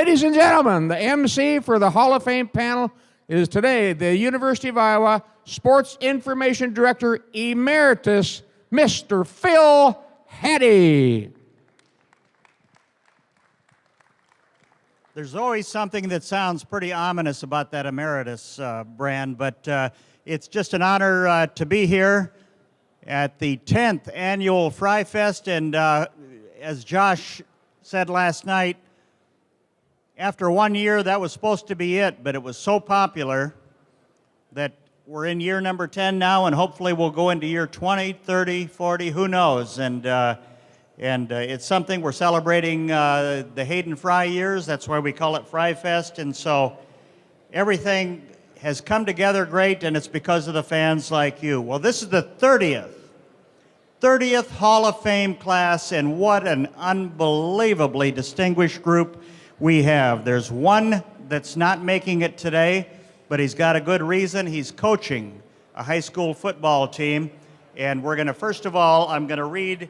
Ladies and gentlemen, the MC for the Hall of Fame panel is today the University of Iowa Sports Information Director Emeritus, Mr. Phil Hattie. There's always something that sounds pretty ominous about that emeritus brand, but it's just an honor to be here at the 10th annual FRYfest, and as Josh said last night, after 1 year, that was supposed to be it, but it was so popular that we're in year number 10 now, and hopefully we'll go into year 20, 30, 40, who knows. And it's something we're celebrating the Hayden Fry years. That's why we call it FRYfest. And so everything has come together great, and it's because of the fans like you. Well, this is the 30th Hall of Fame class, and what an unbelievably distinguished group we have. There's one that's not making it today, but he's got a good reason. He's coaching a high school football team. And we're going to, first of all, I'm going to read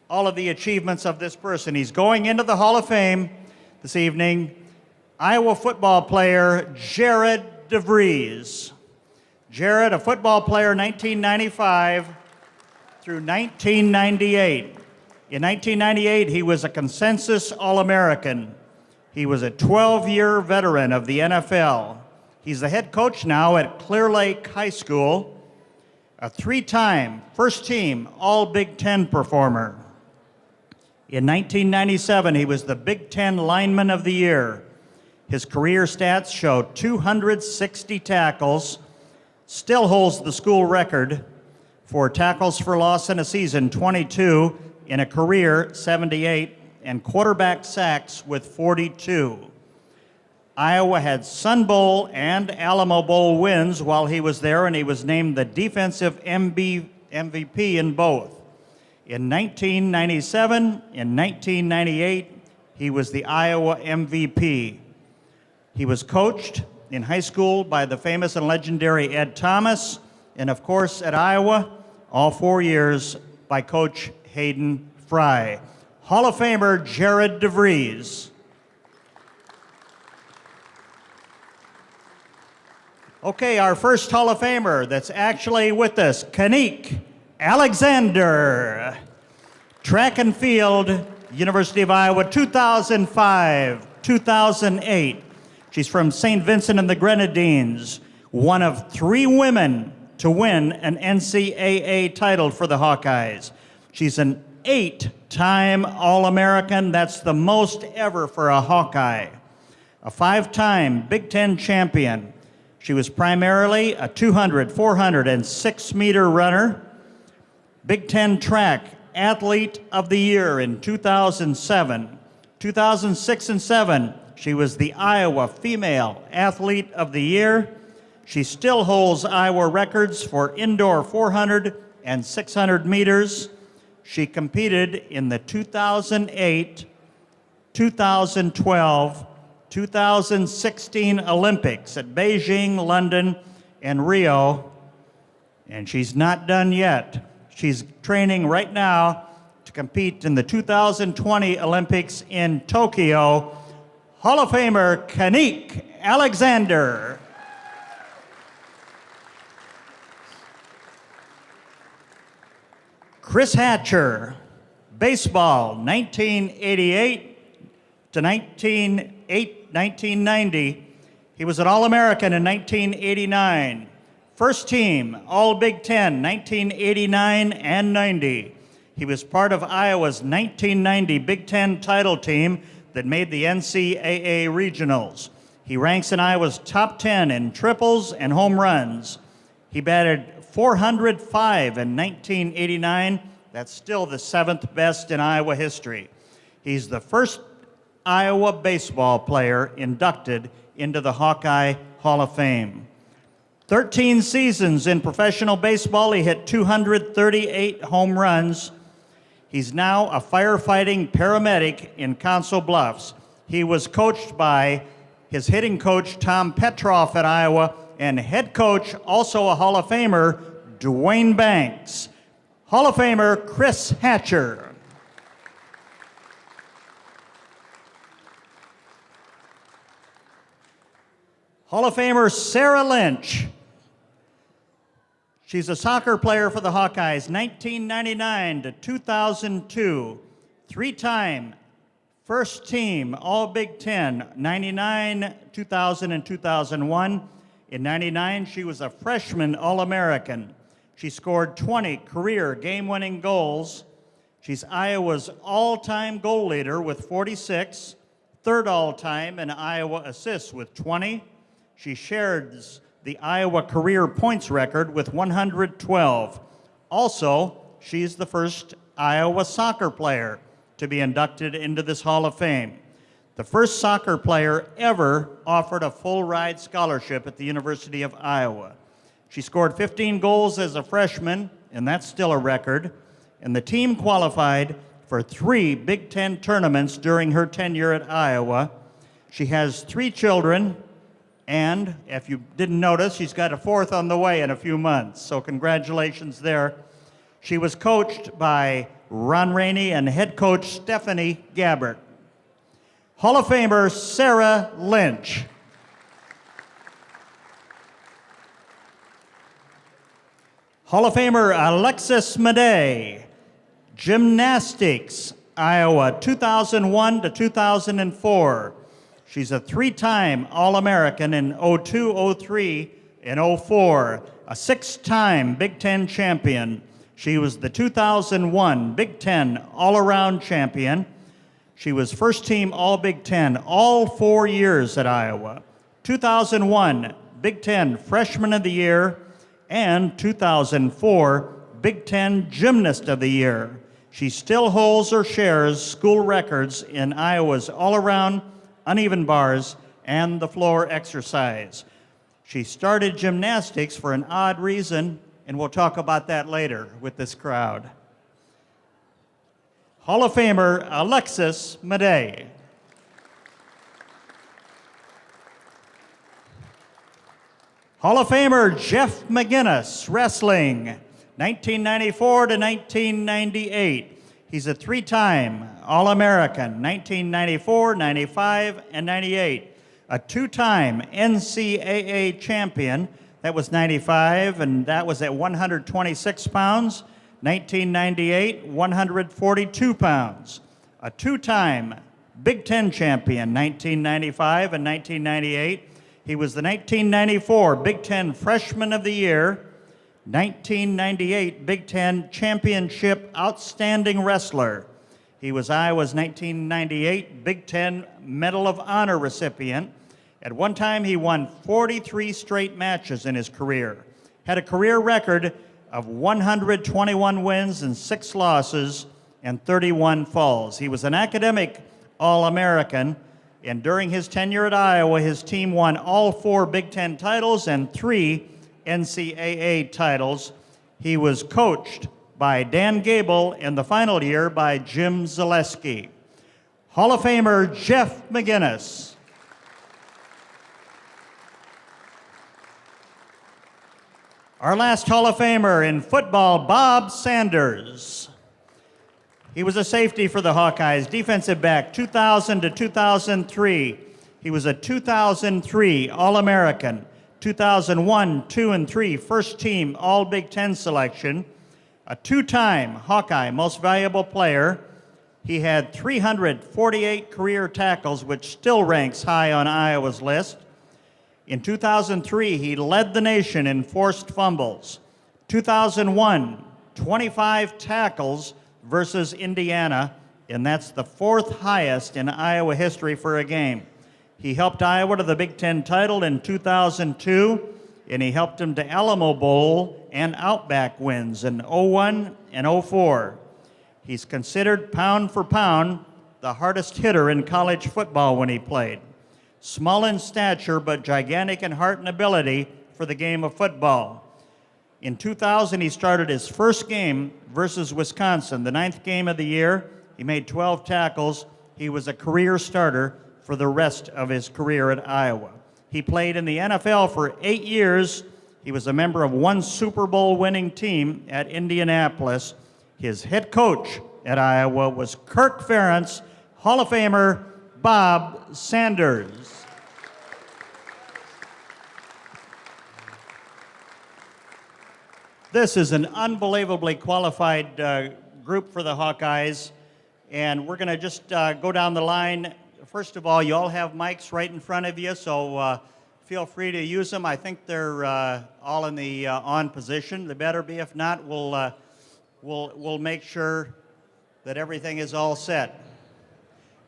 all of the achievements of this person. He's going into the Hall of Fame this evening. Iowa football player Jared DeVries. Jared, a football player 1995 through 1998. In 1998, he was a consensus All-American. He was a 12-year veteran of the NFL. He's the head coach now at Clear Lake High School, a three-time first-team All-Big Ten performer. In 1997, he was the Big Ten Lineman of the Year. His career stats show 260 tackles, still holds the school record for tackles for loss in a season, 22, in a career, 78, and quarterback sacks with 42. Iowa had Sun Bowl and Alamo Bowl wins while he was there, and he was named the defensive MVP in both. In 1997, in 1998, he was the Iowa MVP. He was coached in high school by the famous and legendary Ed Thomas, and of course at Iowa, all 4 years by Coach Hayden Fry. Hall of Famer Jared DeVries. Okay, our first Hall of Famer that's actually with us, Kineke Alexander. Track and field, University of Iowa, 2005, 2008. She's from St. Vincent and the Grenadines, one of 3 women to win an NCAA title for the Hawkeyes. She's an 8-time All-American. That's the most ever for a Hawkeye. A 5-time Big Ten champion. She was primarily a 200, 400, and 6-meter runner. Big Ten track athlete of the year in 2007. 2006 and 7, she was the Iowa Female Athlete of the Year. She still holds Iowa records for indoor 400 and 600 meters. She competed in the 2008, 2012, 2016 Olympics at Beijing, London, and Rio, and she's not done yet. She's training right now to compete in the 2020 Olympics in Tokyo. Hall of Famer Kineke Alexander. Chris Hatcher, baseball, 1988 to 1990. He was an All-American in 1989. First team, All Big Ten, 1989 and 90. He was part of Iowa's 1990 Big Ten title team that made the NCAA regionals. He ranks in Iowa's top 10 in triples and home runs. He batted .405 in 1989. That's still the 7th best in Iowa history. He's the first Iowa baseball player inducted into the Hawkeye Hall of Fame. 13 seasons in professional baseball, he hit 238 home runs. He's now a firefighting paramedic in Council Bluffs. He was coached by his hitting coach, Tom Petroff at Iowa, and head coach, also a Hall of Famer, Dwayne Banks. Hall of Famer, Chris Hatcher. Hall of Famer Sarah Lynch. She's a soccer player for the Hawkeyes, 1999 to 2002. Three-time first team All Big Ten, 99, 2000, and 2001. In 99, she was a freshman All-American. She scored 20 career game-winning goals. She's Iowa's all-time goal leader with 46, third all-time in Iowa assists with 20. She shares the Iowa career points record with 112. Also, she's the first Iowa soccer player to be inducted into this Hall of Fame. The first soccer player ever offered a full ride scholarship at the University of Iowa. She scored 15 goals as a freshman, and that's still a record. And the team qualified for 3 Big Ten tournaments during her tenure at Iowa. She has 3 children, and if you didn't notice, she's got a 4th on the way in a few months. So congratulations there. She was coached by Ron Rainey and head coach Stephanie Gabbert. Hall of Famer Sarah Lynch. Hall of Famer Alexis Maday. Gymnastics, Iowa, 2001 to 2004. She's a 3-time All-American in 02, 03, and 04, a 6-time Big Ten champion. She was the 2001 Big Ten All-Around champion. She was first team All-Big Ten all 4 years at Iowa. 2001 Big Ten Freshman of the Year and 2004 Big Ten Gymnast of the Year. She still holds or shares school records in Iowa's all-around, uneven bars, and the floor exercise. She started gymnastics for an odd reason, and we'll talk about that later with this crowd. Hall of Famer Alexis Maday. Hall of Famer Jeff McGinness, wrestling, 1994 to 1998. He's a 3-time All-American, 1994, 95, and 98. A 2-time NCAA champion, that was 95, and that was at 126 pounds. 1998, 142 pounds. A 2-time Big Ten champion, 1995 and 1998. He was the 1994 Big Ten Freshman of the Year, 1998 Big Ten Championship Outstanding Wrestler. He was Iowa's 1998 Big Ten Medal of Honor recipient. At one time, he won 43 straight matches in his career. Had a career record of 121 wins and 6 losses and 31 falls. He was an academic All-American, and during his tenure at Iowa, his team won all 4 Big Ten titles and 3 NCAA titles. He was coached by Dan Gable in the final year by Jim Zaleski. Hall of Famer Jeff McGinness. Our last Hall of Famer in football, Bob Sanders. He was a safety for the Hawkeyes, defensive back, 2000 to 2003. He was a 2003 All-American, 2001, 2, and 3 first team All-Big Ten selection, a 2-time Hawkeye Most Valuable Player. He had 348 career tackles, which still ranks high on Iowa's list. In 2003, he led the nation in forced fumbles. 2001, 25 tackles versus Indiana, and that's the 4th highest in Iowa history for a game. He helped Iowa to the Big Ten title in 2002, and he helped them to Alamo Bowl and Outback wins in 01 and 04. He's considered pound for pound the hardest hitter in college football when he played. Small in stature, but gigantic in heart and ability for the game of football. In 2000, he started his first game versus Wisconsin, the 9th game of the year. He made 12 tackles. He was a career starter for the rest of his career at Iowa. He played in the NFL for 8 years. He was a member of 1 Super Bowl winning team at Indianapolis. His head coach at Iowa was Kirk Ferentz, Hall of Famer Bob Sanders. This is an unbelievably qualified group for the Hawkeyes, and we're going to just go down the line. First of all, you all have mics right in front of you, so feel free to use them. I think they're all in the on position. They better be. If not, we'll make sure that everything is all set.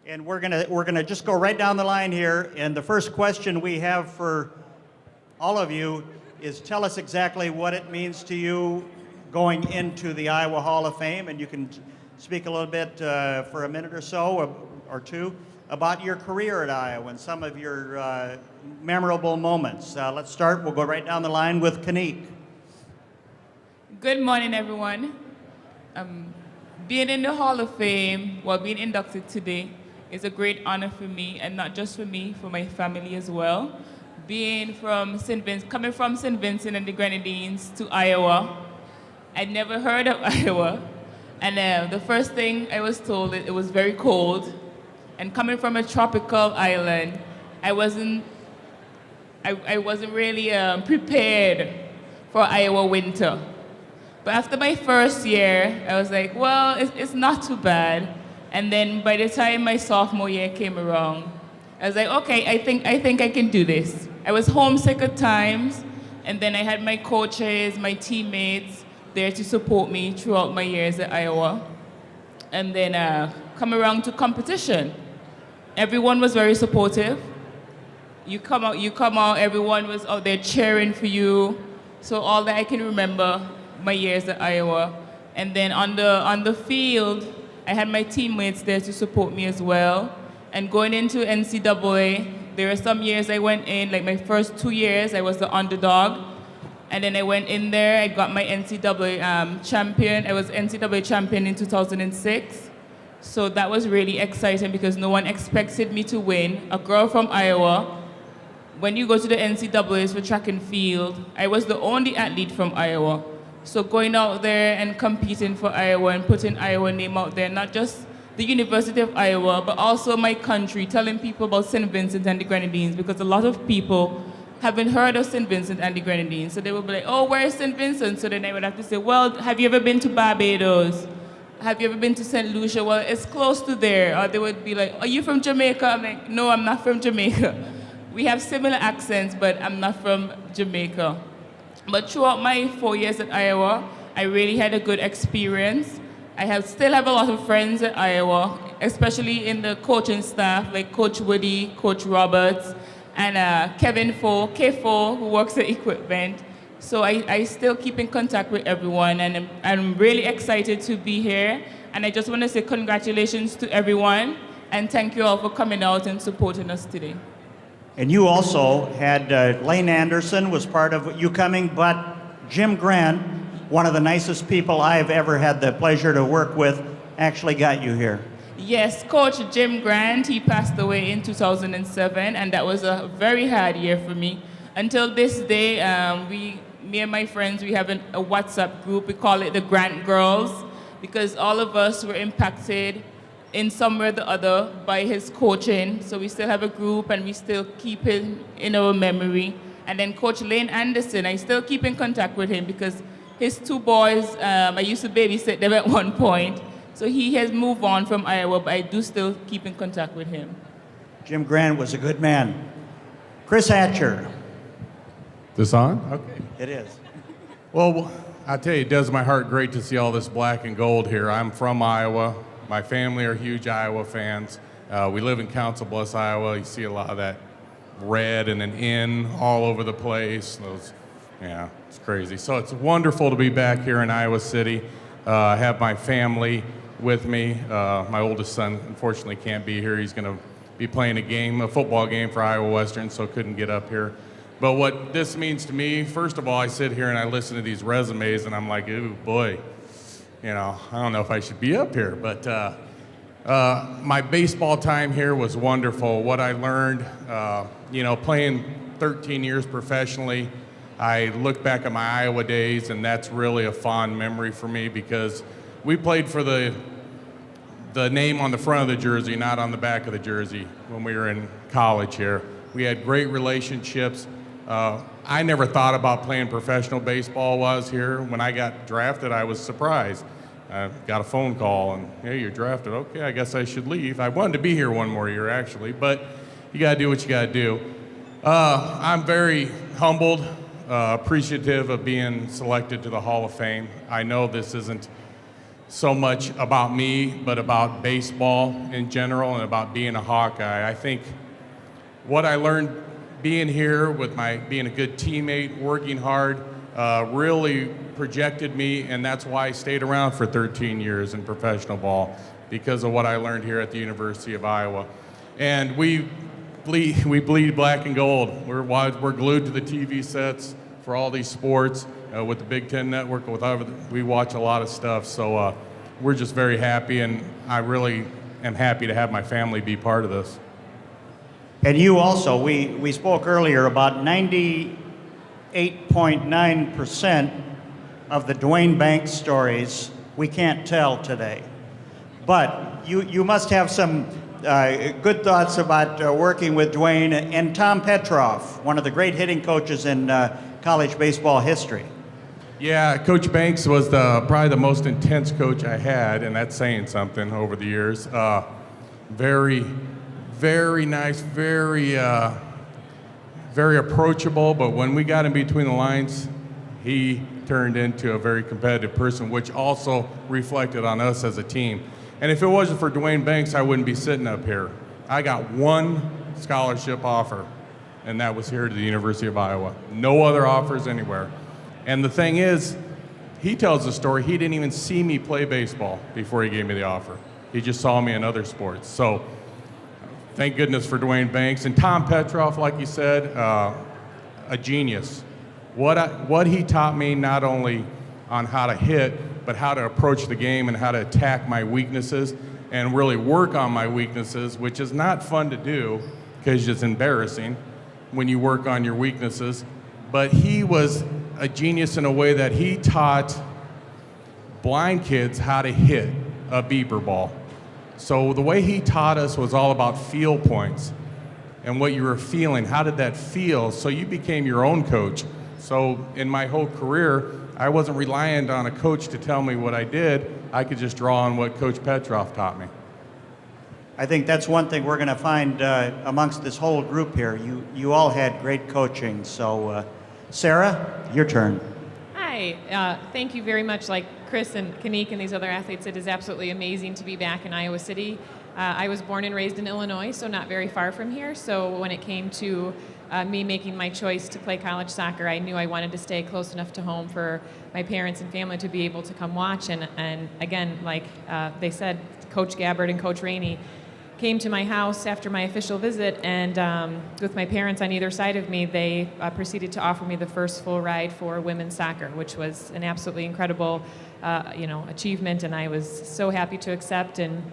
And we're gonna just go right down the line here. And the first question we have for all of you is, tell us exactly what it means to you going into the Iowa Hall of Fame. And you can speak a little bit for a minute or so or two about your career at Iowa and some of your memorable moments. Let's start. We'll go right down the line with Kineke. Good morning, everyone. Being in the Hall of Fame, being inducted today, is a great honor for me, and not just for me, for my family as well. Being from coming from St. Vincent and the Grenadines to Iowa, I'd never heard of Iowa, and the first thing I was told, it was very cold, and coming from a tropical island, I wasn't really prepared for Iowa winter. But after my first year, I was like, well, it's not too bad. And then by the time my sophomore year came around, I was like, okay, I think I can do this. I was homesick at times, and then I had my coaches, my teammates there to support me throughout my years at Iowa. And then come around to competition. Everyone was very supportive. You come out, everyone was out there cheering for you. So all that I can remember, my years at Iowa. And then on the field, I had my teammates there to support me as well. And going into NCAA, there were some years I went in, like my first 2 years, I was the underdog. And then I went in there, I got my NCAA champion. I was NCAA champion in 2006. So that was really exciting because no one expected me to win. A girl from Iowa. When you go to the NCAAs for track and field, I was the only athlete from Iowa. So going out there and competing for Iowa and putting Iowa name out there, not just the University of Iowa, but also my country, telling people about St. Vincent and the Grenadines, because a lot of people haven't heard of St. Vincent and the Grenadines. So they would be like, oh, where is St. Vincent? So then I would have to say, well, have you ever been to Barbados? Have you ever been to St. Lucia? Well, it's close to there. Or they would be like, are you from Jamaica? I'm like, no, I'm not from Jamaica. We have similar accents, but I'm not from Jamaica. But throughout my 4 years at Iowa, I really had a good experience. I still have a lot of friends at Iowa, especially in the coaching staff, like Coach Woody, Coach Roberts, and Kevin Fo, K4, who works at equipment. So I still keep in contact with everyone, and I'm really excited to be here. And I just want to say congratulations to everyone, and thank you all for coming out and supporting us today. And you also had Lane Anderson was part of you coming, but Jim Grant, one of the nicest people I've ever had the pleasure to work with, actually got you here. Yes, Coach Jim Grant, he passed away in 2007, and that was a very hard year for me. Until this day, me and my friends, we have a WhatsApp group. We call it the Grant Girls, because all of us were impacted in some way or the other by his coaching. So we still have a group, and we still keep it in our memory. And then Coach Lane Anderson, I still keep in contact with him because his two boys, I used to babysit them at one point. So he has moved on from Iowa, but I do still keep in contact with him. Jim Grant was a good man. Chris Hatcher. This on? Okay. It is. Well, I tell you, it does my heart great to see all this black and gold here. I'm from Iowa. My family are huge Iowa fans. We live in Council Bluffs, Iowa. You see a lot of that red and an N all over the place. Yeah, it's crazy. So it's wonderful to be back here in Iowa City. I have my family with me. My oldest son, unfortunately, can't be here. He's going to be playing a football game for Iowa Western, so couldn't get up here. But what this means to me, first of all, I sit here and I listen to these resumes, and I'm like, ooh, boy. I don't know if I should be up here, but my baseball time here was wonderful. What I learned, playing 13 years professionally, I look back at my Iowa days, and that's really a fond memory for me because we played for the name on the front of the jersey, not on the back of the jersey when we were in college here. We had great relationships. I never thought about playing professional baseball while I was here. When I got drafted, I was surprised. I got a phone call and, hey, you're drafted. Okay, I guess I should leave. I wanted to be here one more year, actually, but you got to do what you got to do. I'm very humbled, appreciative of being selected to the Hall of Fame. I know this isn't so much about me, but about baseball in general and about being a Hawkeye. I think what I learned being here with being a good teammate, working hard, really projected me, and that's why I stayed around for 13 years in professional ball, because of what I learned here at the University of Iowa. And we bleed black and gold. We're glued to the TV sets for all these sports. With the Big Ten Network, we watch a lot of stuff, so we're just very happy, and I really am happy to have my family be part of this. And you also, we spoke earlier about 98.9% of the Dwayne Banks stories we can't tell today. But you must have some good thoughts about working with Dwayne and Tom Petroff, one of the great hitting coaches in college baseball history. Yeah, Coach Banks was probably the most intense coach I had, and that's saying something over the years. Very, very nice, very approachable, but when we got in between the lines, he turned into a very competitive person, which also reflected on us as a team. And if it wasn't for Dwayne Banks, I wouldn't be sitting up here. I got one scholarship offer, and that was here to the University of Iowa. No other offers anywhere. And the thing is, he tells the story, he didn't even see me play baseball before he gave me the offer. He just saw me in other sports. So thank goodness for Dwayne Banks. And Tom Petroff, like you said, a genius. What he taught me, not only on how to hit, but how to approach the game and how to attack my weaknesses and really work on my weaknesses, which is not fun to do because it's embarrassing when you work on your weaknesses. But he was a genius in a way that he taught blind kids how to hit a beeper ball. So the way he taught us was all about feel points and what you were feeling. How did that feel? So you became your own coach. So in my whole career, I wasn't reliant on a coach to tell me what I did. I could just draw on what Coach Petroff taught me. I think that's one thing we're going to find amongst this whole group here. You all had great coaching. So, Sarah, your turn. Hi. Thank you very much. Like Chris and Kineke and these other athletes, it is absolutely amazing to be back in Iowa City. I was born and raised in Illinois, so not very far from here. So when it came to me making my choice to play college soccer, I knew I wanted to stay close enough to home for my parents and family to be able to come watch. And again, like they said, Coach Gabbard and Coach Rainey came to my house after my official visit, and with my parents on either side of me, they proceeded to offer me the first full ride for women's soccer, which was an absolutely incredible achievement, and I was so happy to accept. And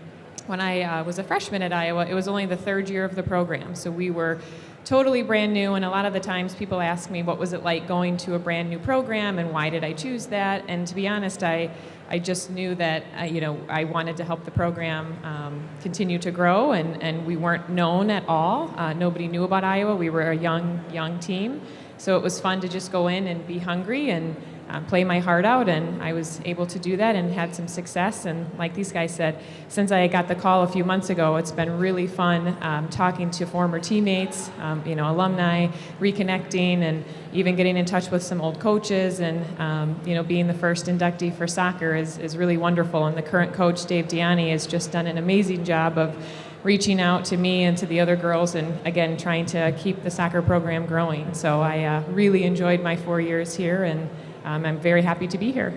when I was a freshman at Iowa, it was only the third year of the program, so we were totally brand new, and a lot of the times people ask me what was it like going to a brand new program and why did I choose that. And to be honest, I just knew that I wanted to help the program continue to grow, and we weren't known at all. Nobody knew about Iowa. We were a young team, so it was fun to just go in and be hungry and play my heart out, and I was able to do that and had some success. And like these guys said, since I got the call a few months ago, it's been really fun talking to former teammates, alumni, reconnecting, and even getting in touch with some old coaches. And being the first inductee for soccer is really wonderful. And the current coach, Dave Diani, has just done an amazing job of reaching out to me and to the other girls, and again trying to keep the soccer program growing. So I really enjoyed my 4 years here, and I'm very happy to be here.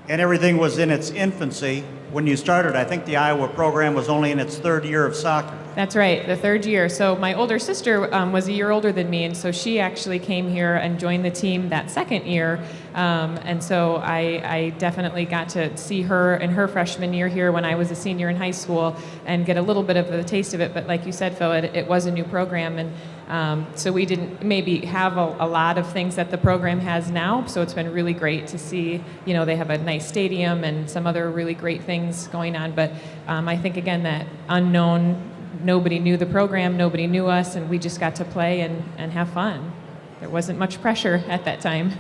And everything was in its infancy. When you started, I think the Iowa program was only in its third year of soccer. That's right, the third year. So my older sister was a year older than me, and so she actually came here and joined the team that second year. And so I definitely got to see her in her freshman year here when I was a senior in high school and get a little bit of the taste of it. But like you said, Phil, it was a new program, and so we didn't maybe have a lot of things that the program has now. So it's been really great to see, they have a nice stadium and some other really great things going on. But I think, again, that unknown, nobody knew the program, nobody knew us, and we just got to play and have fun. there wasn't much pressure at that time.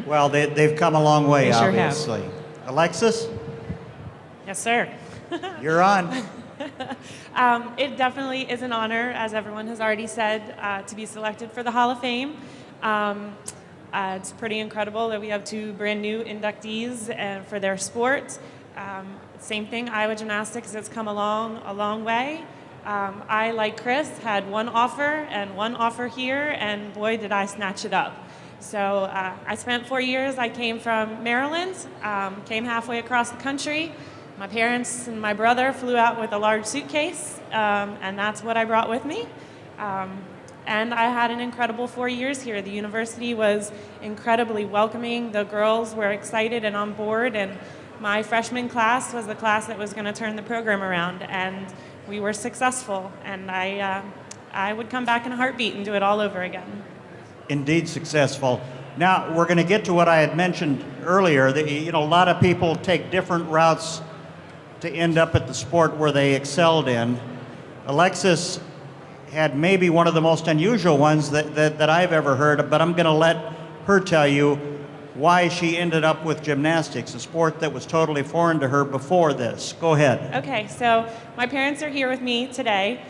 Well, they've come a long way, They sure have. obviously. Alexis, Yes, sir. you're on. It definitely is an honor, as everyone has already said, to be selected for the Hall of Fame. It's pretty incredible that we have 2 brand new inductees for their sport. Same thing, Iowa Gymnastics has come along a long way. I, like Chris, had one offer here, and boy, did I snatch it up. So I spent 4 years. I came from Maryland, came halfway across the country. My parents and my brother flew out with a large suitcase, and that's what I brought with me. And I had an incredible 4 years here. The university was incredibly welcoming. The girls were excited and on board, and my freshman class was the class that was going to turn the program around, and we were successful. And I would come back in a heartbeat and do it all over again. Indeed successful. Now, we're going to get to what I had mentioned earlier. That, a lot of people take different routes to end up at the sport where they excelled in. Alexis had maybe one of the most unusual ones that I've ever heard, but I'm going to let her tell you why she ended up with gymnastics, a sport that was totally foreign to her before this. Go ahead. Okay, so my parents are here with me today.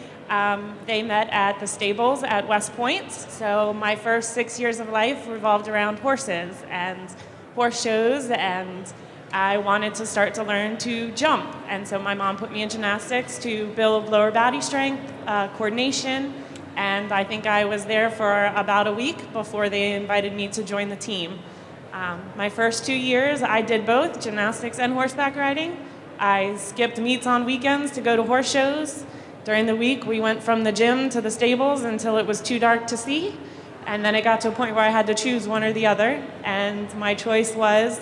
They met at the stables at West Point. So my first 6 years of life revolved around horses and horse shows, and I wanted to start to learn to jump. And so my mom put me in gymnastics to build lower body strength, coordination, and I think I was there for about a week before they invited me to join the team. My first 2 years, I did both gymnastics and horseback riding. I skipped meets on weekends to go to horse shows. During the week, we went from the gym to the stables until it was too dark to see. And then it got to a point where I had to choose one or the other. And my choice was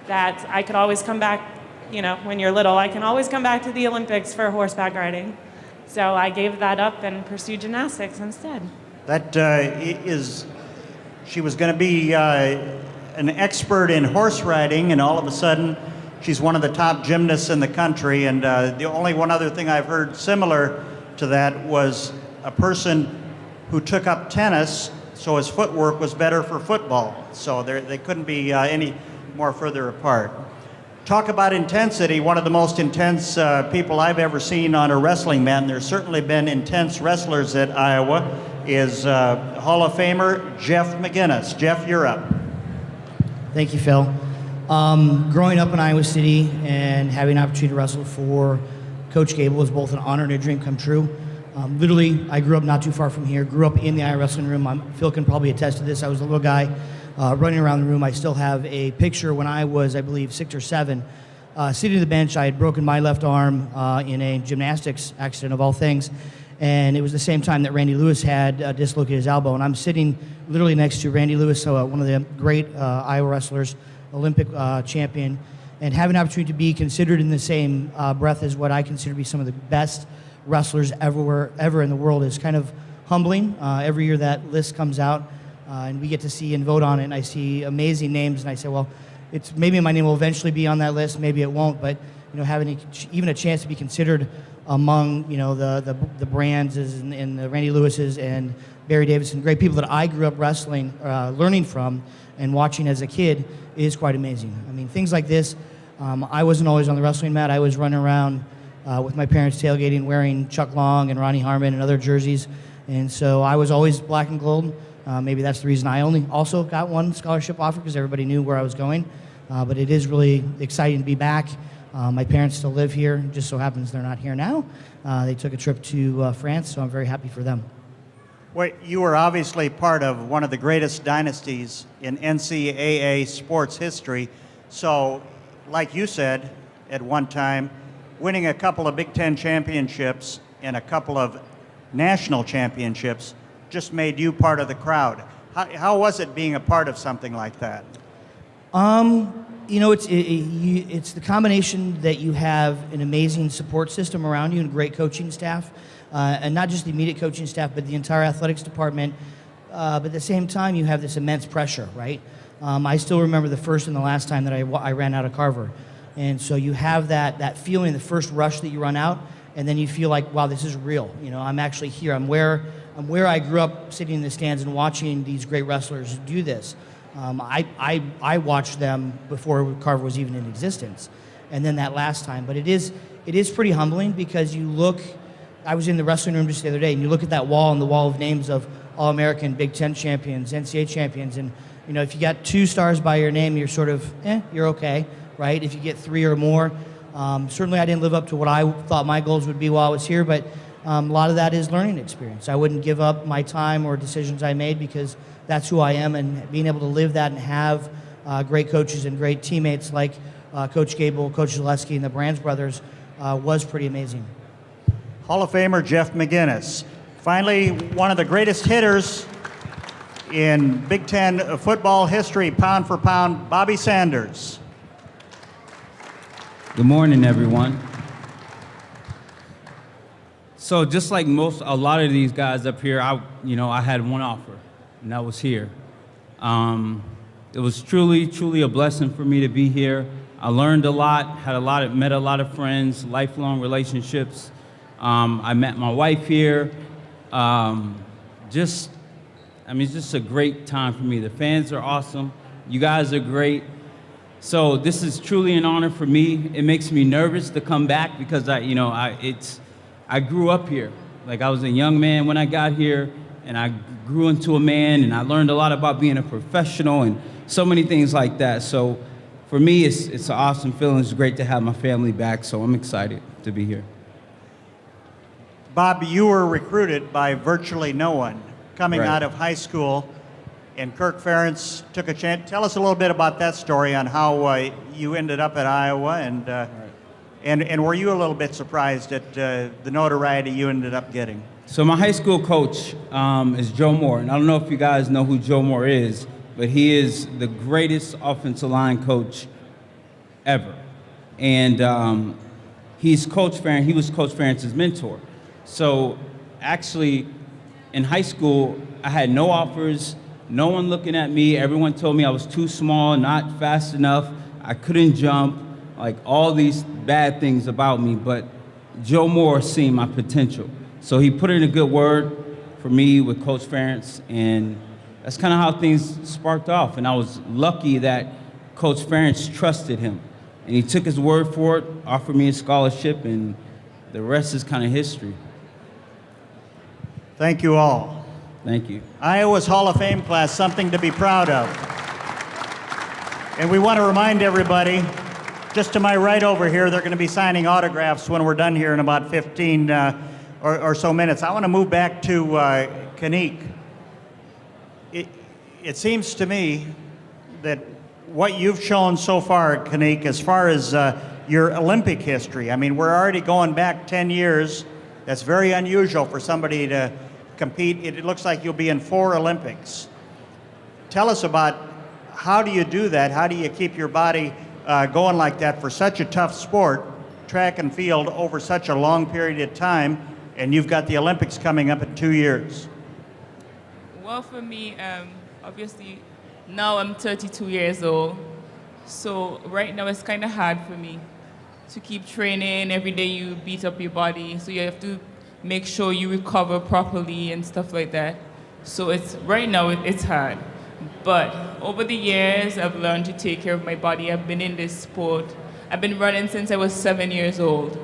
that I could always come back, when you're little, I can always come back to the Olympics for horseback riding. So I gave that up and pursued gymnastics instead. She was going to be an expert in horse riding, and all of a sudden, she's one of the top gymnasts in the country. And the only one other thing I've heard similar to that was a person who took up tennis, so his footwork was better for football. So they couldn't be any more further apart. Talk about intensity. One of the most intense people I've ever seen on a wrestling mat, and there's certainly been intense wrestlers at Iowa, is Hall of Famer Jeff McGinness. Jeff, you're up. Thank you, Phil. Growing up in Iowa City and having an opportunity to wrestle for Coach Gable was both an honor and a dream come true. Literally, I grew up not too far from here, grew up in the Iowa wrestling room. Phil can probably attest to this. I was a little guy running around the room. I still have a picture when I was, I believe, 6 or 7, sitting on the bench. I had broken my left arm in a gymnastics accident of all things. And it was the same time that Randy Lewis had dislocated his elbow. And I'm sitting literally next to Randy Lewis, one of the great Iowa wrestlers, Olympic champion, and having an opportunity to be considered in the same breath as what I consider to be some of the best wrestlers ever in the world is kind of humbling. Every year that list comes out, and we get to see and vote on it, and I see amazing names, and I say, well, it's maybe my name will eventually be on that list, maybe it won't, but having even a chance to be considered among the Brands and the Randy Lewises and Barry Davidson, great people that I grew up wrestling, learning from and watching as a kid is quite amazing. I mean, things like this, I wasn't always on the wrestling mat. I was running around with my parents tailgating, wearing Chuck Long and Ronnie Harmon and other jerseys, and so I was always black and gold. Maybe that's the reason I only also got one scholarship offer, because everybody knew where I was going. But it is really exciting to be back. My parents still live here. Just so happens they're not here now. They took a trip to France, so I'm very happy for them. Well, you were obviously part of one of the greatest dynasties in NCAA sports history. So, like you said at one time, winning a couple of Big Ten championships and a couple of national championships just made you part of the crowd. How was it being a part of something like that? It's the combination that you have an amazing support system around you and great coaching staff, and not just the immediate coaching staff, but the entire athletics department. But at the same time, you have this immense pressure, right? I still remember the first and the last time that I ran out of Carver. And so you have that feeling, the first rush that you run out, and then you feel like, wow, this is real. You know, I'm actually here. I'm where I grew up, sitting in the stands and watching these great wrestlers do this. I watched them before Carver was even in existence, and then that last time. But it is pretty humbling, because you look. I was in the wrestling room just the other day, and you look at that wall, and the wall of names of All-American, Big Ten champions, NCAA champions, and you know, if you got 2 stars by your name, you're sort of, you're okay, right? If you get 3 or more, certainly I didn't live up to what I thought my goals would be while I was here, but a lot of that is learning experience. I wouldn't give up my time or decisions I made, because that's who I am, and being able to live that and have great coaches and great teammates like Coach Gable, Coach Zaleski, and the Brands brothers was pretty amazing. Hall of Famer Jeff McGinness. Finally, one of the greatest hitters in Big Ten football history, pound for pound, Bobby Sanders. Good morning, everyone. So just like a lot of these guys up here, I had one offer, and that was here. It was truly a blessing for me to be here. I learned a lot, met a lot of friends, lifelong relationships. I met my wife here. It's just a great time for me. The fans are awesome. You guys are great. So this is truly an honor for me. It makes me nervous to come back, because I grew up here. Like, I was a young man when I got here, and I grew into a man, and I learned a lot about being a professional and so many things like that. So for me, it's an awesome feeling. It's great to have my family back, so I'm excited to be here. Bob, you were recruited by virtually no one coming Right. out of high school, and Kirk Ferentz took a chance. Tell us a little bit about that story on how you ended up at Iowa, and were you a little bit surprised at the notoriety you ended up getting? So my high school coach is Joe Moore, and I don't know if you guys know who Joe Moore is, but he is the greatest offensive line coach ever. And he's Coach Ferentz. He was Coach Ferentz's mentor. So actually, in high school, I had no offers, no one looking at me. Everyone told me I was too small, not fast enough, I couldn't jump, like all these bad things about me. But Joe Moore seen my potential. So he put in a good word for me with Coach Ferentz, and that's kind of how things sparked off. And I was lucky that Coach Ferentz trusted him. And he took his word for it, offered me a scholarship, and the rest is kind of history. Thank you all. Thank you. Iowa's Hall of Fame class, something to be proud of. And we want to remind everybody, just to my right over here, they're going to be signing autographs when we're done here in about 15 or so minutes. I want to move back to Kineke. It seems to me that what you've shown so far, Kineke, as far as your Olympic history, I mean, we're already going back 10 years. That's very unusual for somebody to compete. It looks like you'll be in 4 Olympics. Tell us about, how do you do that? How do you keep your body going like that for such a tough sport, track and field, over such a long period of time, and you've got the Olympics coming up in 2 years? Well, for me, obviously, now I'm 32 years old. So right now it's kind of hard for me to keep training. Every day you beat up your body, so you have to make sure you recover properly and stuff like that. So right now it's hard. But over the years, I've learned to take care of my body. I've been in this sport. I've been running since I was 7 years old.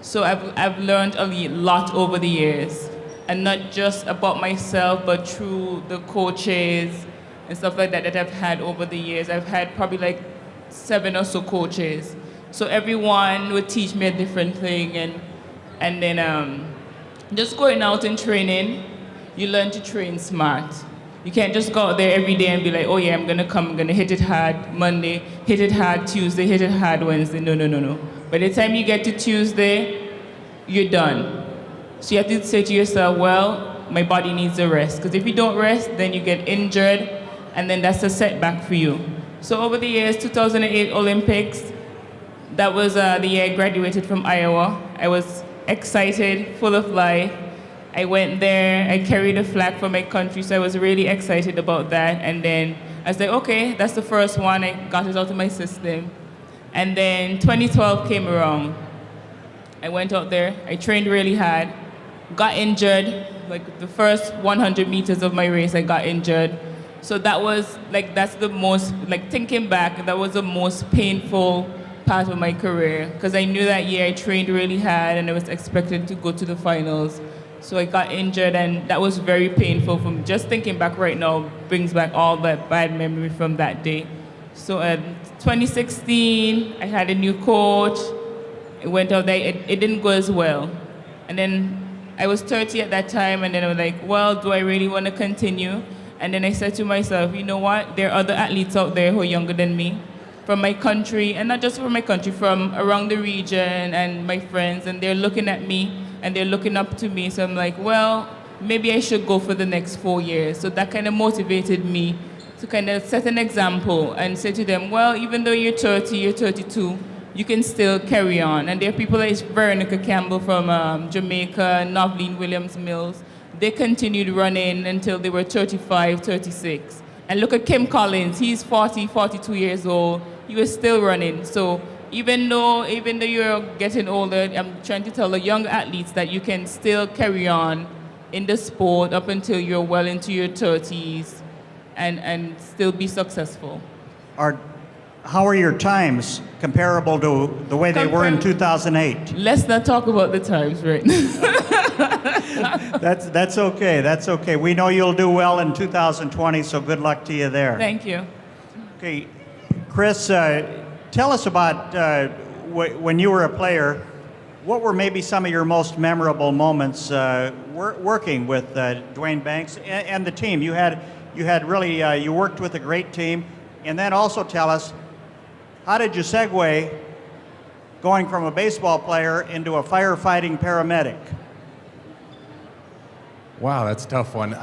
So I've learned a lot over the years. And not just about myself, but through the coaches and stuff like that I've had over the years. I've had probably like 7 or so coaches. So everyone would teach me a different thing. And then just going out and training, you learn to train smart. You can't just go out there every day and be like, oh yeah, I'm gonna hit it hard Monday, hit it hard Tuesday, hit it hard Wednesday. No. By the time you get to Tuesday, you're done. So you have to say to yourself, well, my body needs a rest. Because if you don't rest, then you get injured, and then that's a setback for you. So over the years, 2008 Olympics, that was the year I graduated from Iowa. I was excited, full of life. I went there, I carried a flag for my country, so I was really excited about that. And then I was like, okay, that's the first one. I got it out of my system. And then 2012 came around. I went out there, I trained really hard, got injured, like the first 100 meters of my race, I got injured. So that was, like, that's the most, like, thinking back, that was the most painful part of my career, because I knew that year I trained really hard and I was expected to go to the finals. So I got injured, and that was very painful for me. Just thinking back right now brings back all that bad memory from that day. So in 2016, I had a new coach. I went out there, it didn't go as well. And then I was 30 at that time, and then I was like, well, do I really want to continue? And then I said to myself, you know what? There are other athletes out there who are younger than me, from my country, and not just from my country, from around the region and my friends, and they're looking at me and they're looking up to me. So I'm like, well, maybe I should go for the next 4 years. So that kind of motivated me to kind of set an example and say to them, well, even though you're 30, you're 32, you can still carry on. And there are people like Veronica Campbell from Jamaica, Novleen Williams-Mills. They continued running until they were 35, 36. And look at Kim Collins, he's 40, 42 years old. He was still running. So even though you're getting older, I'm trying to tell the young athletes that you can still carry on in the sport up until you're well into your 30s and still be successful. How are your times comparable to the way they were in 2008? Let's not talk about the times right now. That's okay. That's okay. We know you'll do well in 2020, so good luck to you there. Thank you. Okay, Chris, tell us about when you were a player. What were maybe some of your most memorable moments working with Dwayne Banks and the team? You worked with a great team, and then also tell us, how did you segue going from a baseball player into a firefighting paramedic? Wow, that's a tough one.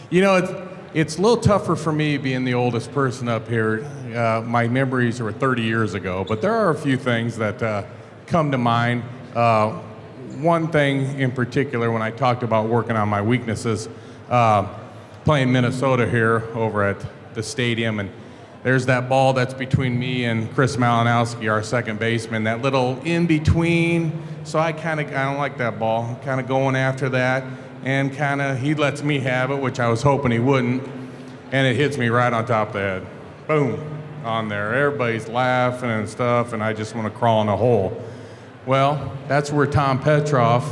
You know, it's a little tougher for me being the oldest person up here. My memories were 30 years ago, but there are a few things that come to mind. One thing in particular, when I talked about working on my weaknesses, playing Minnesota here over at the stadium, and there's that ball that's between me and Chris Malinowski, our second baseman, that little in-between. So I don't like that ball, kind of going after that, and he lets me have it, which I was hoping he wouldn't, and it hits me right on top of the head. Boom, on there. Everybody's laughing and stuff, and I just want to crawl in a hole. Well, that's where Tom Petrov,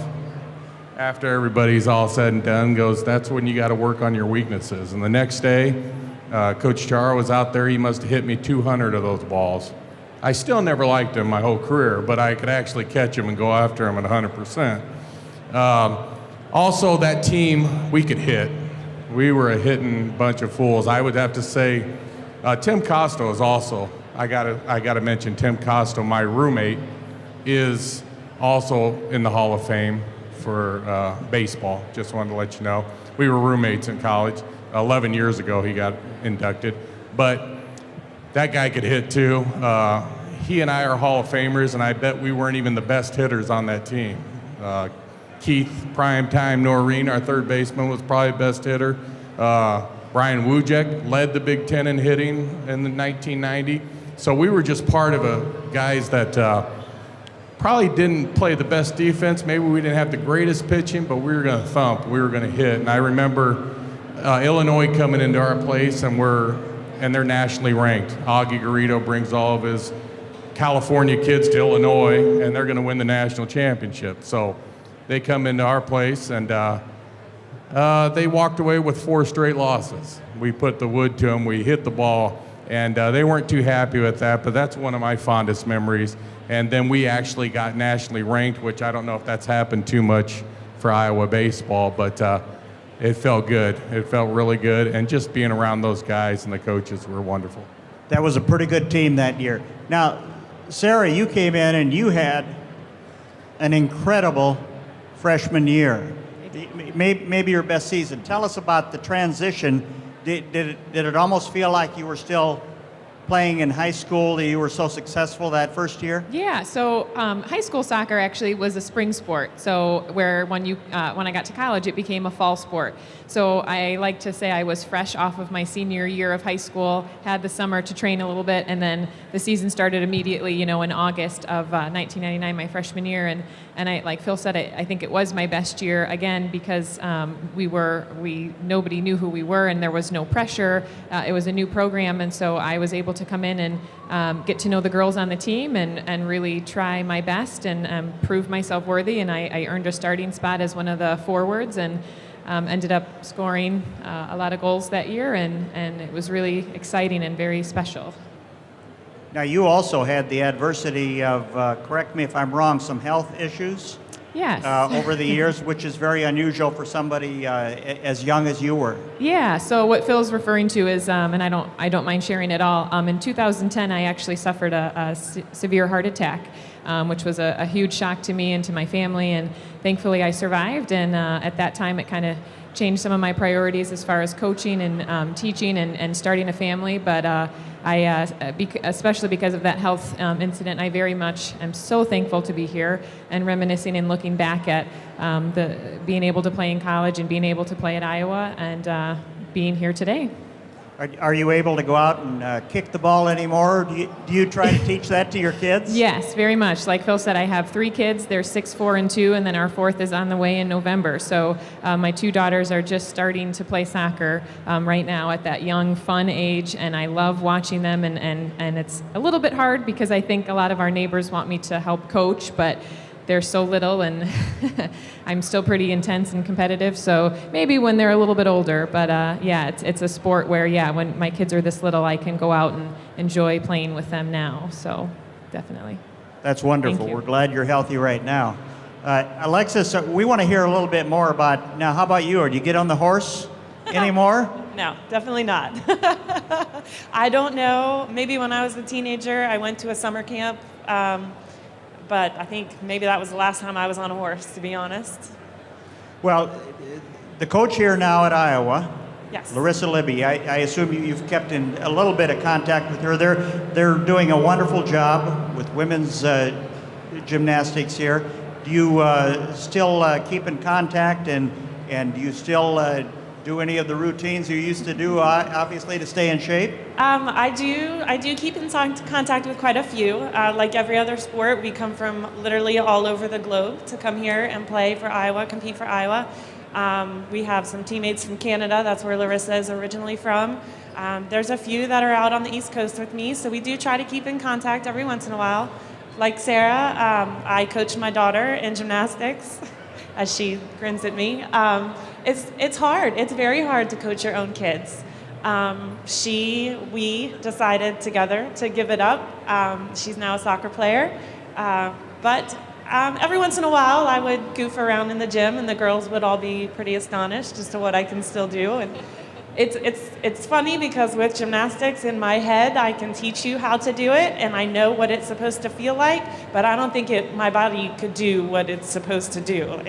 after everybody's all said and done, goes, that's when you got to work on your weaknesses. And the next day, Coach Chara was out there. He must have hit me 200 of those balls. I still never liked him my whole career, but I could actually catch him and go after him at 100%. Also, that team, we could hit. We were a hitting bunch of fools. I would have to say, Tim Costo is also, I gotta mention Tim Costo, my roommate, is also in the Hall of Fame for baseball. Just wanted to let you know. We were roommates in college. 11 years ago he got inducted. But that guy could hit too. He and I are Hall of Famers, and I bet we weren't even the best hitters on that team. Keith Primetime Noreen, our third baseman, was probably the best hitter. Brian Wujek led the Big Ten in hitting in the 1990. So we were just part of guys that probably didn't play the best defense. Maybe we didn't have the greatest pitching, but we were going to thump. We were going to hit. And I remember Illinois coming into our place, and they're nationally ranked. Augie Garrido brings all of his California kids to Illinois, and they're going to win the national championship. So they come into our place, and they walked away with 4 straight losses. We put the wood to them. We hit the ball, and they weren't too happy with that, but that's one of my fondest memories. And then we actually got nationally ranked, which I don't know if that's happened too much for Iowa baseball, but it felt good. It felt really good, and just being around those guys and the coaches were wonderful. That was a pretty good team that year. Now, Sarah, you came in and you had an incredible freshman year. Maybe your best season. Tell us about the transition. Did it almost feel like you were still playing in high school, you were so successful that first year? Yeah, so high school soccer actually was a spring sport. So where when I got to college, it became a fall sport. So I like to say I was fresh off of my senior year of high school, had the summer to train a little bit, and then the season started immediately, in August of 1999, my freshman year. And I, like Phil said, I think it was my best year again because nobody knew who we were and there was no pressure. It was a new program, and so I was able to come in and get to know the girls on the team and really try my best and prove myself worthy. And I earned a starting spot as one of the forwards and ended up scoring a lot of goals that year, and it was really exciting and very special. Now, you also had the adversity of, correct me if I'm wrong, some health issues Yes. over the years, which is very unusual for somebody as young as you were. Yeah. So what Phil's referring to is, and I don't mind sharing it all. In 2010, I actually suffered a severe heart attack, which was a huge shock to me and to my family. And thankfully, I survived. And at that time, it kind of changed some of my priorities as far as coaching and teaching and starting a family. But especially because of that health incident, I very much am so thankful to be here and reminiscing and looking back at being able to play in college and being able to play at Iowa and being here today. Are you able to go out and kick the ball anymore? Do you try to teach that to your kids? Yes, very much. Like Phil said, I have 3 kids. They're 6, 4, and 2, and then our 4th is on the way in November. So my 2 daughters are just starting to play soccer right now at that young, fun age, and I love watching them. And it's a little bit hard because I think a lot of our neighbors want me to help coach, but they're so little, and I'm still pretty intense and competitive, so maybe when they're a little bit older. But yeah, it's a sport where, when my kids are this little, I can go out and enjoy playing with them now, so definitely. That's wonderful. Thank you. We're glad you're healthy right now. Alexis, we want to hear a little bit more about, now how about you? Do you get on the horse anymore? No, definitely not. I don't know. Maybe when I was a teenager, I went to a summer camp. But I think maybe that was the last time I was on a horse, to be honest. Well, the coach here now at Iowa, Yes. Larissa Libby, I assume you've kept in a little bit of contact with her. They're doing a wonderful job with women's gymnastics here. Do you still keep in contact, and do you still do any of the routines you used to do, obviously, to stay in shape? I do keep in contact with quite a few. Like every other sport, we come from literally all over the globe to come here and play for Iowa, compete for Iowa. We have some teammates from Canada. That's where Larissa is originally from. There's a few that are out on the East Coast with me, so we do try to keep in contact every once in a while. Like Sarah, I coach my daughter in gymnastics, as she grins at me. It's hard. It's very hard to coach your own kids. We decided together to give it up. She's now a soccer player. But every once in a while, I would goof around in the gym, and the girls would all be pretty astonished as to what I can still do. And it's funny because with gymnastics in my head, I can teach you how to do it, and I know what it's supposed to feel like, but I don't think my body could do what it's supposed to do.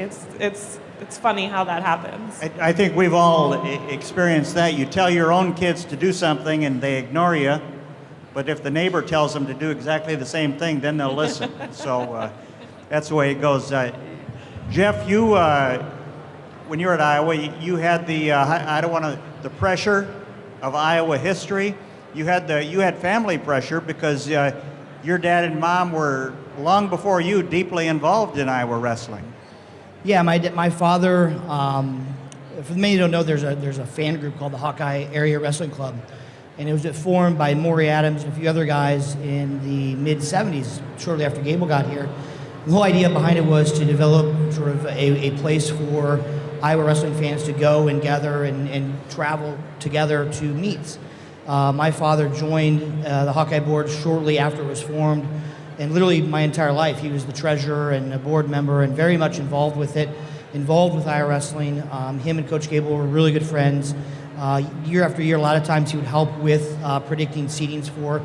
It's funny how that happens. I think we've all experienced that. You tell your own kids to do something and they ignore you, but if the neighbor tells them to do exactly the same thing, then they'll listen. So that's the way it goes. Jeff, you, when you were at Iowa, you had the pressure of Iowa history. You had family pressure because your dad and mom were, long before you, deeply involved in Iowa wrestling. Yeah, my father, for many who don't know, there's a fan group called the Hawkeye Area Wrestling Club, and it was formed by Maury Adams and a few other guys in the mid-'70s, shortly after Gable got here. The whole idea behind it was to develop sort of a place for Iowa wrestling fans to go and gather and travel together to meets. My father joined the Hawkeye board shortly after it was formed, and literally my entire life he was the treasurer and a board member and very much involved with it, involved with Iowa wrestling. Him and Coach Gable were really good friends. Year after year, a lot of times he would help with predicting seedings for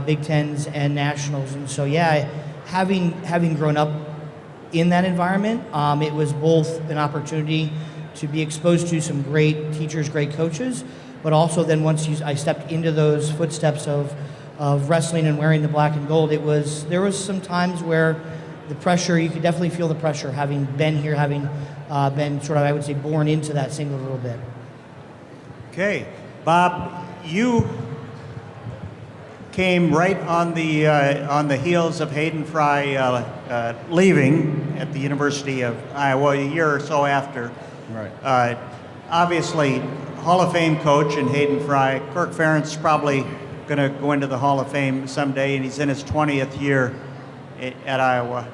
Big Tens and Nationals. And so yeah, having grown up in that environment, it was both an opportunity to be exposed to some great teachers, great coaches, but also then once I stepped into those footsteps of of wrestling and wearing the black and gold, there was some times where the pressure, you could definitely feel the pressure, having been here, having been sort of, I would say, born into that singlet a little bit. Okay, Bob, you came right on the heels of Hayden Fry leaving at the University of Iowa a year or so after. Right. Obviously, Hall of Fame coach in Hayden Fry. Kirk Ferentz probably going to go into the Hall of Fame someday, and he's in his 20th year at Iowa.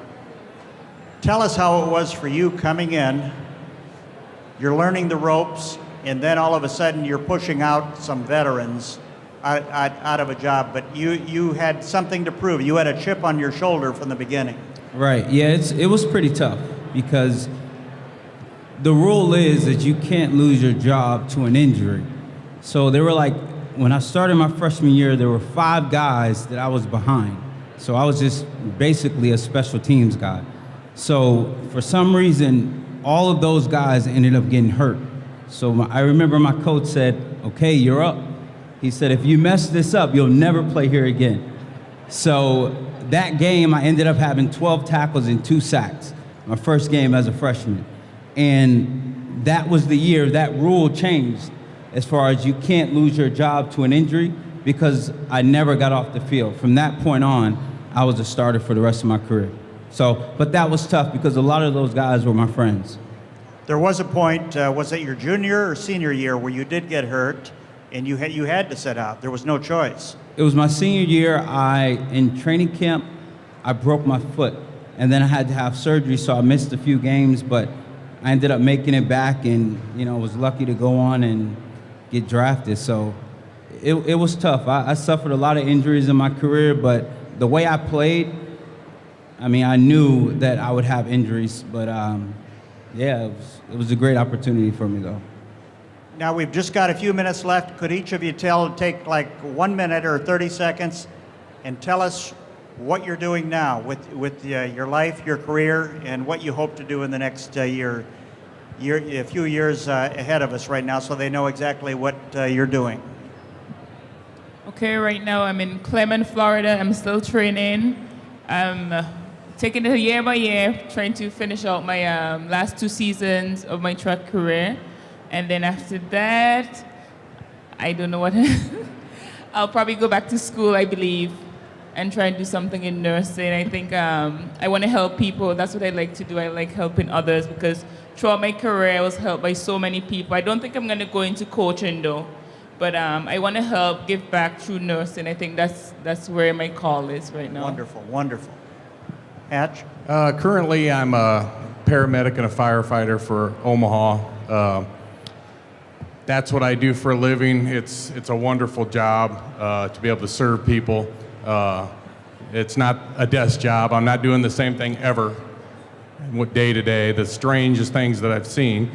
Tell us how it was for you coming in. You're learning the ropes, and then all of a sudden you're pushing out some veterans out of a job, but you had something to prove. You had a chip on your shoulder from the beginning. Right. Yeah, it was pretty tough because the rule is that you can't lose your job to an injury. So there were when I started my freshman year, there were 5 guys that I was behind. So I was just basically a special teams guy. So for some reason, all of those guys ended up getting hurt. So I remember my coach said, okay, you're up. He said, if you mess this up, you'll never play here again. So that game, I ended up having 12 tackles and 2 sacks, my first game as a freshman. And that was the year that rule changed as far as you can't lose your job to an injury, because I never got off the field. From that point on, I was a starter for the rest of my career. So, but that was tough because a lot of those guys were my friends. There was a point, was it your junior or senior year, where you did get hurt and you had to sit out? There was no choice. It was my senior year. In training camp, I broke my foot, and then I had to have surgery, so I missed a few games, but I ended up making it back and, was lucky to go on and get drafted. So it was tough. I suffered a lot of injuries in my career, but the way I played, I knew that I would have injuries, but it was a great opportunity for me, though. Now we've just got a few minutes left. Could each of you take 1 minute or 30 seconds and tell us what you're doing now with your life, your career, and what you hope to do in the next a few years ahead of us right now, so they know exactly what you're doing. Okay, right now I'm in Clement, Florida. I'm still training. I'm taking it year by year, trying to finish out my last 2 seasons of my track career. And then after that, I don't know what. I'll probably go back to school, I believe, and try and do something in nursing. I think I want to help people. That's what I like to do. I like helping others because throughout my career, I was helped by so many people. I don't think I'm going to go into coaching, though. But I want to help, give back through nursing. I think that's where my call is right now. Wonderful, wonderful. Hatch? Currently, I'm a paramedic and a firefighter for Omaha. That's what I do for a living. It's a wonderful job to be able to serve people. It's not a desk job. I'm not doing the same thing ever, day to day, the strangest things that I've seen.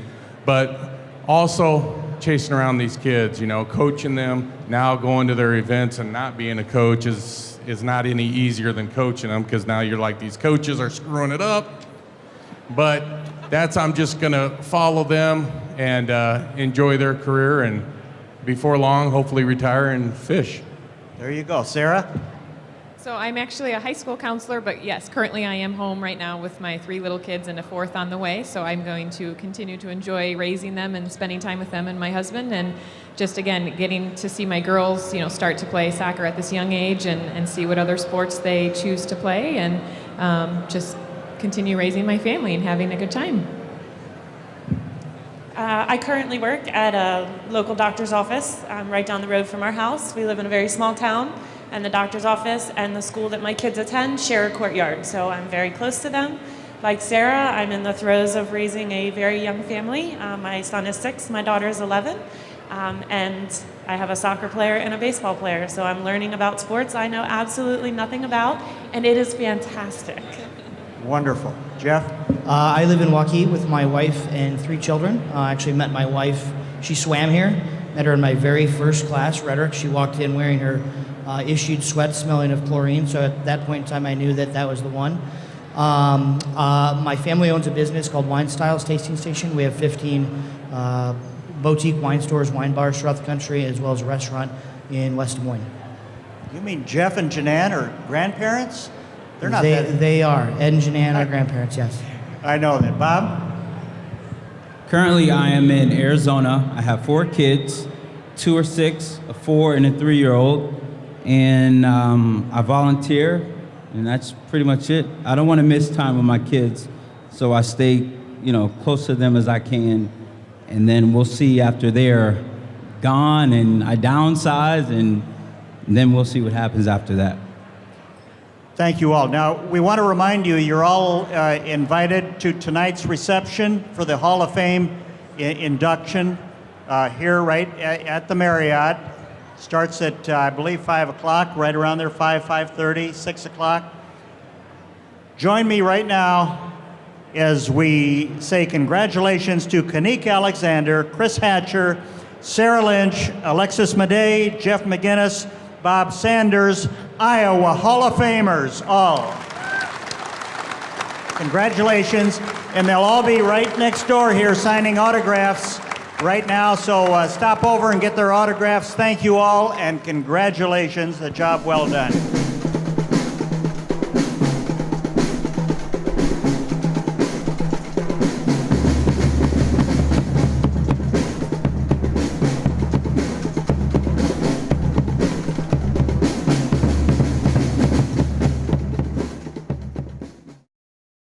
But also chasing around these kids, coaching them, now going to their events and not being a coach is not any easier than coaching them, because now you're like, these coaches are screwing it up. But I'm just gonna follow them and enjoy their career, and before long, hopefully retire and fish. There you go. Sarah? So I'm actually a high school counselor, but yes, currently I am home right now with my 3 little kids and a 4th on the way. So I'm going to continue to enjoy raising them and spending time with them and my husband, and just again getting to see my girls, start to play soccer at this young age and see what other sports they choose to play, and just continue raising my family and having a good time. I currently work at a local doctor's office right down the road from our house. We live in a very small town, and the doctor's office and the school that my kids attend share a courtyard, so I'm very close to them. Like Sarah, I'm in the throes of raising a very young family. My son is 6, my daughter is 11, and I have a soccer player and a baseball player, so I'm learning about sports I know absolutely nothing about, and it is fantastic. Wonderful. Jeff? I live in Waukee with my wife and 3 children. I actually met my wife. She swam here. Met her in my very first class, rhetoric. She walked in wearing her issued sweat smelling of chlorine. So at that point in time, I knew that was the one. My family owns a business called Wine Styles Tasting Station. We have 15 boutique wine stores, wine bars throughout the country, as well as a restaurant in West Des Moines. You mean Jeff and Janan are grandparents? They're not that. They are. Ed and Janan are grandparents, yes. I know that. Bob? Currently, I am in Arizona. I have 4 kids. 2 are 6, a 4, and a 3-year-old. And I volunteer, and that's pretty much it. I don't want to miss time with my kids, so I stay, close to them as I can. And then we'll see after they're gone and I downsize, and then we'll see what happens after that. Thank you all. Now, we want to remind you, you're all invited to tonight's reception for the Hall of Fame induction here right at the Marriott. Starts at, I believe, 5 o'clock, right around there, 5:30, 6 o'clock. Join me right now as we say congratulations to Kineke Alexander, Chris Hatcher, Sarah Lynch, Alexis Maday, Jeff McGinness, Bob Sanders, Iowa Hall of Famers, all. Congratulations, and they'll all be right next door here signing autographs right now, so stop over and get their autographs. Thank you all, and congratulations, a job well done.